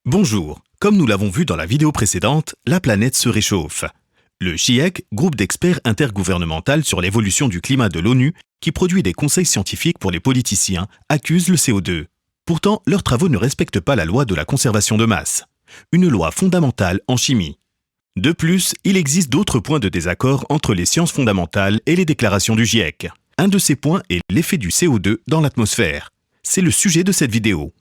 Bonjour, comme nous l'avons vu dans la vidéo précédente, la planète se réchauffe. Le GIEC, groupe d'experts intergouvernemental sur l'évolution du climat de l'ONU, qui produit des conseils scientifiques pour les politiciens, accuse le CO2. Pourtant, leurs travaux ne respectent pas la loi de la conservation de masse, une loi fondamentale en chimie. De plus, il existe d'autres points de désaccord entre les sciences fondamentales et les déclarations du GIEC. Un de ces points est l'effet du CO2 dans l'atmosphère. C'est le sujet de cette vidéo.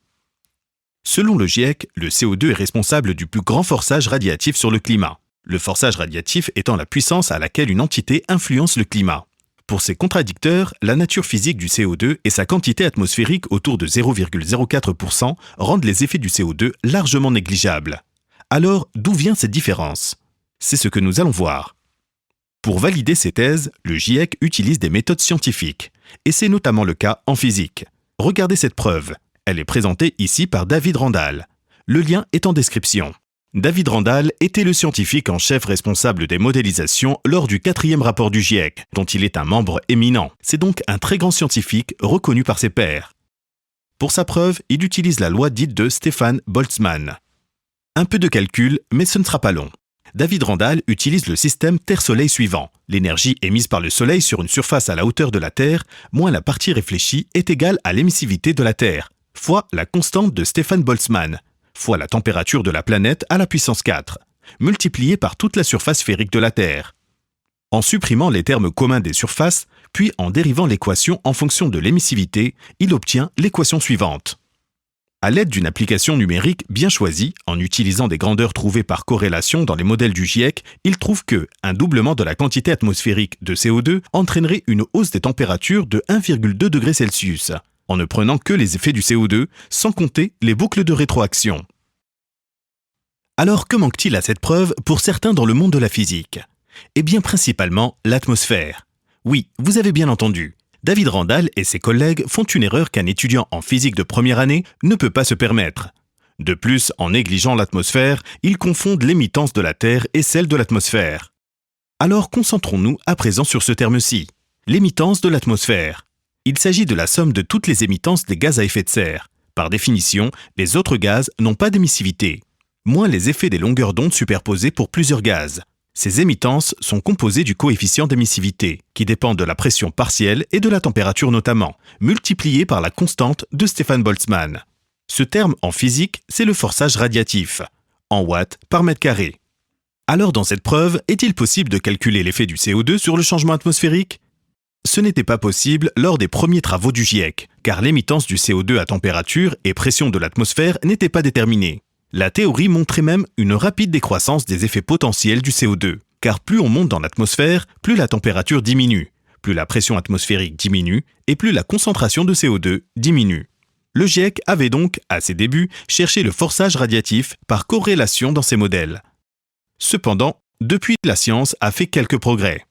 Selon le GIEC, le CO2 est responsable du plus grand forçage radiatif sur le climat. Le forçage radiatif étant la puissance à laquelle une entité influence le climat. Pour ces contradicteurs, la nature physique du CO2 et sa quantité atmosphérique autour de 0,04% rendent les effets du CO2 largement négligeables. Alors, d'où vient cette différence? C'est ce que nous allons voir. Pour valider ces thèses, le GIEC utilise des méthodes scientifiques, et c'est notamment le cas en physique. Regardez cette preuve. Elle est présentée ici par David Randall. Le lien est en description. David Randall était le scientifique en chef responsable des modélisations lors du 4e rapport du GIEC, dont il est un membre éminent. C'est donc un très grand scientifique reconnu par ses pairs. Pour sa preuve, il utilise la loi dite de Stefan Boltzmann. Un peu de calcul, mais ce ne sera pas long. David Randall utilise le système Terre-Soleil suivant. L'énergie émise par le Soleil sur une surface à la hauteur de la Terre, moins la partie réfléchie, est égale à l'émissivité de la Terre, fois la constante de Stefan Boltzmann, fois la température de la planète à la puissance 4, multipliée par toute la surface sphérique de la Terre. En supprimant les termes communs des surfaces, puis en dérivant l'équation en fonction de l'émissivité, il obtient l'équation suivante. À l'aide d'une application numérique bien choisie, en utilisant des grandeurs trouvées par corrélation dans les modèles du GIEC, il trouve que un doublement de la quantité atmosphérique de CO2 entraînerait une hausse des températures de 1,2 degrés Celsius, en ne prenant que les effets du CO2, sans compter les boucles de rétroaction. Alors que manque-t-il à cette preuve pour certains dans le monde de la physique? Eh bien principalement l'atmosphère. Oui, vous avez bien entendu. David Randall et ses collègues font une erreur qu'un étudiant en physique de première année ne peut pas se permettre. De plus, en négligeant l'atmosphère, ils confondent l'émittance de la Terre et celle de l'atmosphère. Alors concentrons-nous à présent sur ce terme-ci, l'émittance de l'atmosphère. Il s'agit de la somme de toutes les émittances des gaz à effet de serre. Par définition, les autres gaz n'ont pas d'émissivité, moins les effets des longueurs d'onde superposées pour plusieurs gaz. Ces émittances sont composées du coefficient d'émissivité, qui dépend de la pression partielle et de la température notamment, multiplié par la constante de Stefan Boltzmann. Ce terme en physique, c'est le forçage radiatif, en watts par mètre carré. Alors dans cette preuve, est-il possible de calculer l'effet du CO2 sur le changement atmosphérique? Ce n'était pas possible lors des premiers travaux du GIEC, car l'émittance du CO2 à température et pression de l'atmosphère n'était pas déterminée. La théorie montrait même une rapide décroissance des effets potentiels du CO2, car plus on monte dans l'atmosphère, plus la température diminue, plus la pression atmosphérique diminue et plus la concentration de CO2 diminue. Le GIEC avait donc, à ses débuts, cherché le forçage radiatif par corrélation dans ses modèles. Cependant, depuis, la science a fait quelques progrès.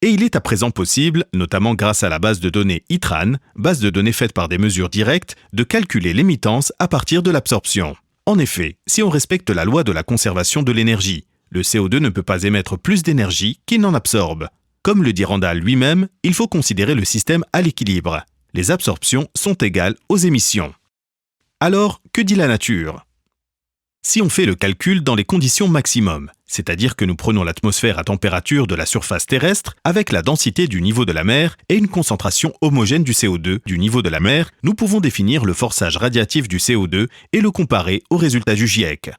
Et il est à présent possible, notamment grâce à la base de données ITRAN, base de données faite par des mesures directes, de calculer l'émittance à partir de l'absorption. En effet, si on respecte la loi de la conservation de l'énergie, le CO2 ne peut pas émettre plus d'énergie qu'il n'en absorbe. Comme le dit Randall lui-même, il faut considérer le système à l'équilibre. Les absorptions sont égales aux émissions. Alors, que dit la nature? Si on fait le calcul dans les conditions maximum, c'est-à-dire que nous prenons l'atmosphère à température de la surface terrestre avec la densité du niveau de la mer et une concentration homogène du CO2 du niveau de la mer, nous pouvons définir le forçage radiatif du CO2 et le comparer aux résultats du GIEC.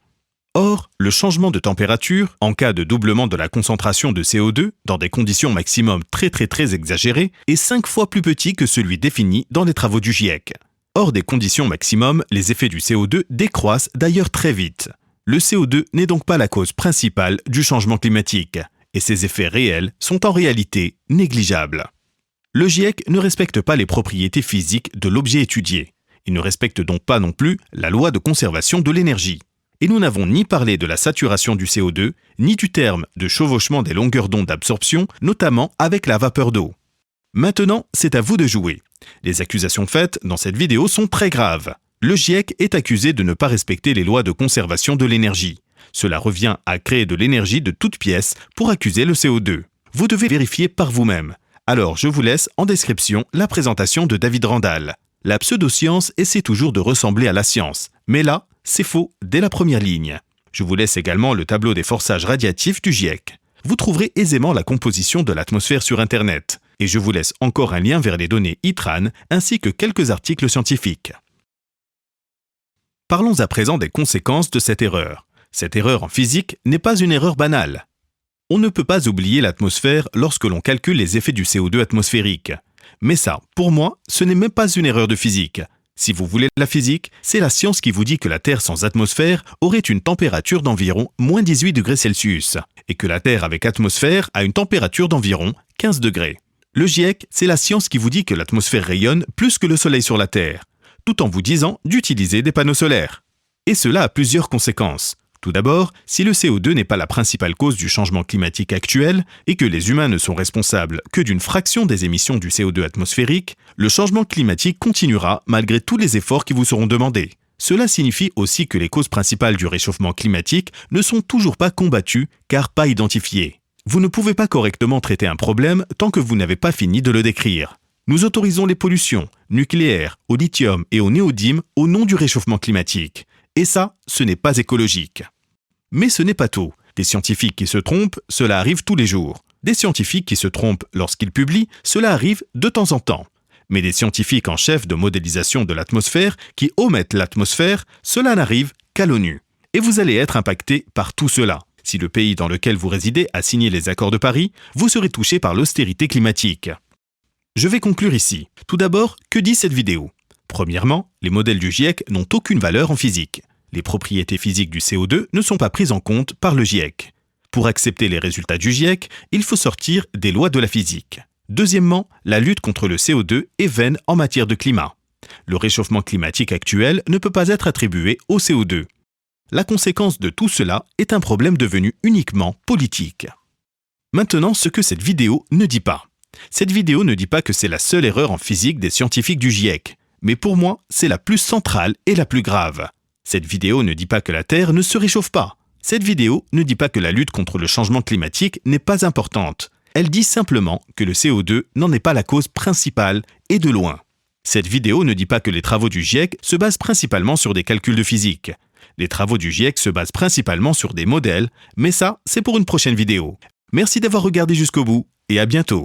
Or, le changement de température, en cas de doublement de la concentration de CO2 dans des conditions maximum très exagérées, est 5 fois plus petit que celui défini dans les travaux du GIEC. Hors des conditions maximum, les effets du CO2 décroissent d'ailleurs très vite. Le CO2 n'est donc pas la cause principale du changement climatique, et ses effets réels sont en réalité négligeables. Le GIEC ne respecte pas les propriétés physiques de l'objet étudié. Il ne respecte donc pas non plus la loi de conservation de l'énergie. Et nous n'avons ni parlé de la saturation du CO2, ni du terme de chevauchement des longueurs d'onde d'absorption, notamment avec la vapeur d'eau. Maintenant, c'est à vous de jouer. Les accusations faites dans cette vidéo sont très graves. Le GIEC est accusé de ne pas respecter les lois de conservation de l'énergie. Cela revient à créer de l'énergie de toutes pièces pour accuser le CO2. Vous devez vérifier par vous-même. Alors je vous laisse en description la présentation de David Randall. La pseudoscience essaie toujours de ressembler à la science, mais là, C'est faux dès la première ligne. Je vous laisse également le tableau des forçages radiatifs du GIEC. Vous trouverez aisément la composition de l'atmosphère sur Internet. Et je vous laisse encore un lien vers les données ITRAN ainsi que quelques articles scientifiques. Parlons à présent des conséquences de cette erreur. Cette erreur en physique n'est pas une erreur banale. On ne peut pas oublier l'atmosphère lorsque l'on calcule les effets du CO2 atmosphérique. Mais ça, pour moi, ce n'est même pas une erreur de physique. Si vous voulez la physique, c'est la science qui vous dit que la Terre sans atmosphère aurait une température d'environ moins 18 degrés Celsius et que la Terre avec atmosphère a une température d'environ 15 degrés. Le GIEC, c'est la science qui vous dit que l'atmosphère rayonne plus que le Soleil sur la Terre, tout en vous disant d'utiliser des panneaux solaires. Et cela a plusieurs conséquences. Tout d'abord, si le CO2 n'est pas la principale cause du changement climatique actuel et que les humains ne sont responsables que d'une fraction des émissions du CO2 atmosphérique, le changement climatique continuera malgré tous les efforts qui vous seront demandés. Cela signifie aussi que les causes principales du réchauffement climatique ne sont toujours pas combattues car pas identifiées. Vous ne pouvez pas correctement traiter un problème tant que vous n'avez pas fini de le décrire. Nous autorisons les pollutions nucléaires, au lithium et au néodyme au nom du réchauffement climatique. Et ça, ce n'est pas écologique. Mais ce n'est pas tout. Des scientifiques qui se trompent, cela arrive tous les jours. Des scientifiques qui se trompent lorsqu'ils publient, cela arrive de temps en temps. Mais des scientifiques en chef de modélisation de l'atmosphère qui omettent l'atmosphère, cela n'arrive qu'à l'ONU. Et vous allez être impacté par tout cela. Si le pays dans lequel vous résidez a signé les accords de Paris, vous serez touché par l'austérité climatique. Je vais conclure ici. Tout d'abord, que dit cette vidéo ? Premièrement, les modèles du GIEC n'ont aucune valeur en physique. Les propriétés physiques du CO2 ne sont pas prises en compte par le GIEC. Pour accepter les résultats du GIEC, il faut sortir des lois de la physique. Deuxièmement, la lutte contre le CO2 est vaine en matière de climat. Le réchauffement climatique actuel ne peut pas être attribué au CO2. La conséquence de tout cela est un problème devenu uniquement politique. Maintenant, ce que cette vidéo ne dit pas. Cette vidéo ne dit pas que c'est la seule erreur en physique des scientifiques du GIEC. Mais pour moi, c'est la plus centrale et la plus grave. Cette vidéo ne dit pas que la Terre ne se réchauffe pas. Cette vidéo ne dit pas que la lutte contre le changement climatique n'est pas importante. Elle dit simplement que le CO2 n'en est pas la cause principale et de loin. Cette vidéo ne dit pas que les travaux du GIEC se basent principalement sur des calculs de physique. Les travaux du GIEC se basent principalement sur des modèles, mais ça, c'est pour une prochaine vidéo. Merci d'avoir regardé jusqu'au bout et à bientôt.